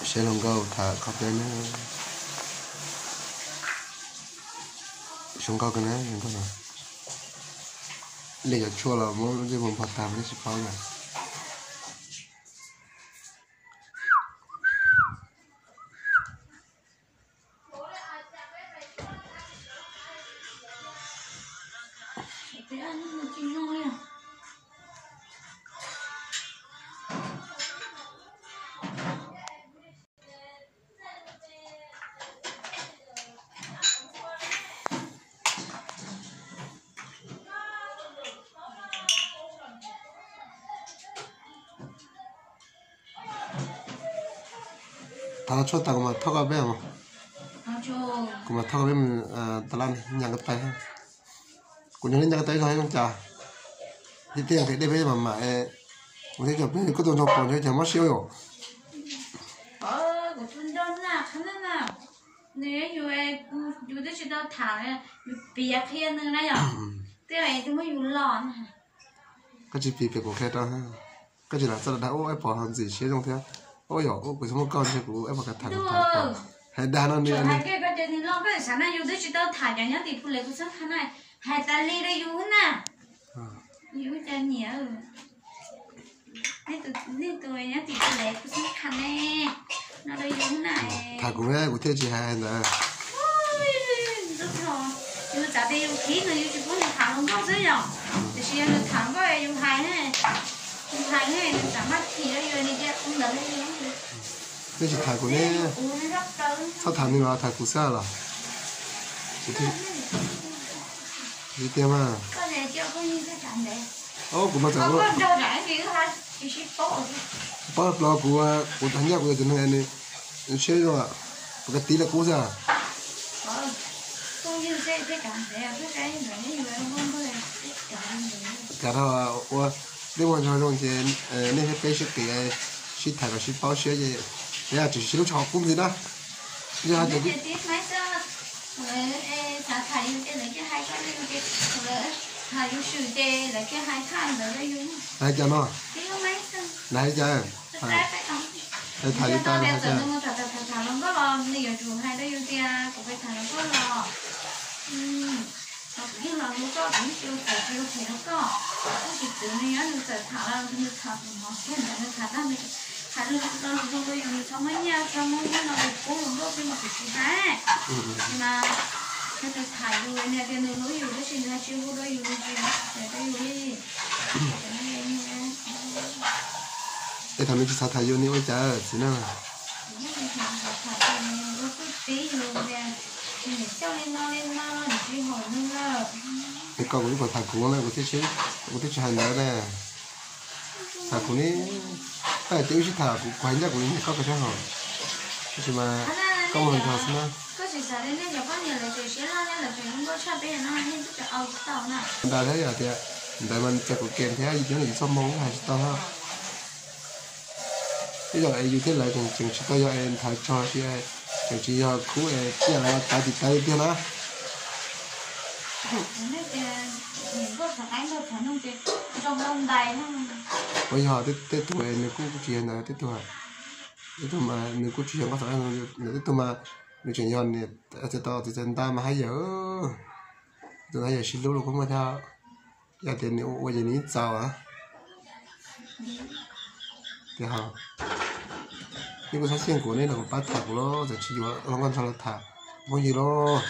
Sẽ lòng gầu thả cọp đây nó xuống cao cái này con nào lấy chua là muốn gì muốn phát tham cái sự pháo này 다 쳤다고 막 터가 배 뭐. 그만 터가 배면 달란 냥 cái tay ha. Cũng như 냥 cái tay thôi không chả. Thì tiền cái đây bây giờ mà mình thấy chụp cái đồ chụp còn cho chả mất siêu rồi. của thôn đó nè, khán giả nè. Nếu dù tôi chỉ đâu thả này, bịa khen nữa này à. Thế này tôi mới dùng lòn. Cái chi phí của cái đó ha. Cái gì là sao đã ôi bỏ hàng gì chế trong thế. Ôi dồi, ôi sao con chơi của em mà cả thằng hay đa nó đi anh cái cái chuyện nó cái sáng nay tôi chỉ đâu thả cho nhá thì phụ lấy cũng sắp khăn này hai ta ly đây dùng nè dùng cho nhiều nên tôi nhá thì phụ lấy cũng sắp khăn này nó đây dùng này thả cũng nghe của thế chị hai nè rất thôi nhưng tại vì dùng khí người dùng chỉ có thả không có dưới rồi thì chỉ là thả có dùng hai này giảm mắt thì nó dùng này chứ không lớn lên thế chị thả của nghe sao thả như là thả của sao là chị thì đi tiêm à ô của mà chẳng có bắt lo của thằng nhà của thằng này này chơi rồi ạ cái tí là cũ ra cả đó nếu mà cho trong trên nên cái basic thì ship thải và ship bao ship gì thế là chỉ lúc học cũng gì đó giờ hạt gì hai cha nó này cha hai thải ta hai cha nhưng mà nó có những siêu thị nó có cái tự nhiên nó sẽ thả ra nó thả nó cái này nó thả ra mình thả ra nó dùng xong mấy nha xong mấy nó bị cố lòng đó nhưng mà phải chịu há mà cái thả vô này cái nó nói dùng cái gì là chưa có đây dùng gì để đây đi cái thằng nó chỉ thả vô nếu chả chỉ nào cái con cũng còn thằng cũng này có thể chơi hành nữa nè thằng cũng này tại tiêu chỉ thằng cũng quay nhá cũng này có cái sao hả chứ mà có một thằng nữa đã thấy à thì tại mình sẽ có kèm theo gì chứ xong mong hay sao ha bây giờ ai thế lại chừng chỉ có em thay cho chị chừng chỉ cú em kia là tay thì tay kia đó bây giờ tết tuổi này cũng chuyện là tết tuổi mà nếu cũng chuyện có phải là tết tuổi mà nếu chuyện nhon này sẽ to thì dân ta mà hay giờ từ hay giờ xin lỗi cũng mà theo giờ tiền nếu bây giờ ní sao á thì hả nhưng mà 사실 của này là bắt thả của nó rồi chỉ có nó còn thằng thả bao nhiêu đó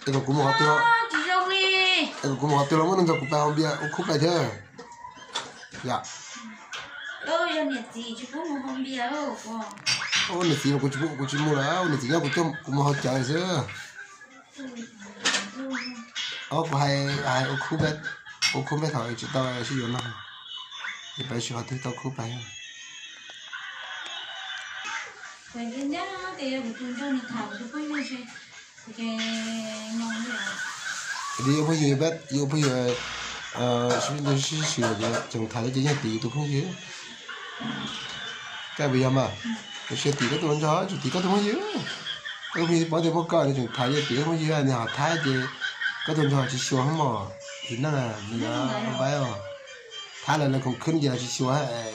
cái cũng một tiêu cái cũng một tiêu lắm nó cũng bao bia cũng phải thế dạ giờ nhiệt gì chứ cũng không bia đâu ô nhiệt gì mà cũng chỉ mua là nhiệt gì cũng một hộp chả chứ ô hay không biết thôi chỉ tao sử dụng nó thì bây giờ thì tao không phải vậy cái nhá thì buổi tối cho mình thảo cho coi như cái ngon nữa đi bây giờ biết yêu bây giờ chúng tôi sẽ sửa để trồng thái cho nhà tí tôi không nhớ cái bây giờ mà tôi sẽ tí cái tôi cho chỉ tí cái tôi không nhớ cái khi bỏ tiền bao cờ thì trồng thái cho tí không nhớ nhà thái thì cái tôi cho chỉ sửa không mà thì nó là không phải rồi thái là nó còn khinh giờ chỉ sửa vậy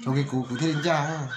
저기 그 구태린자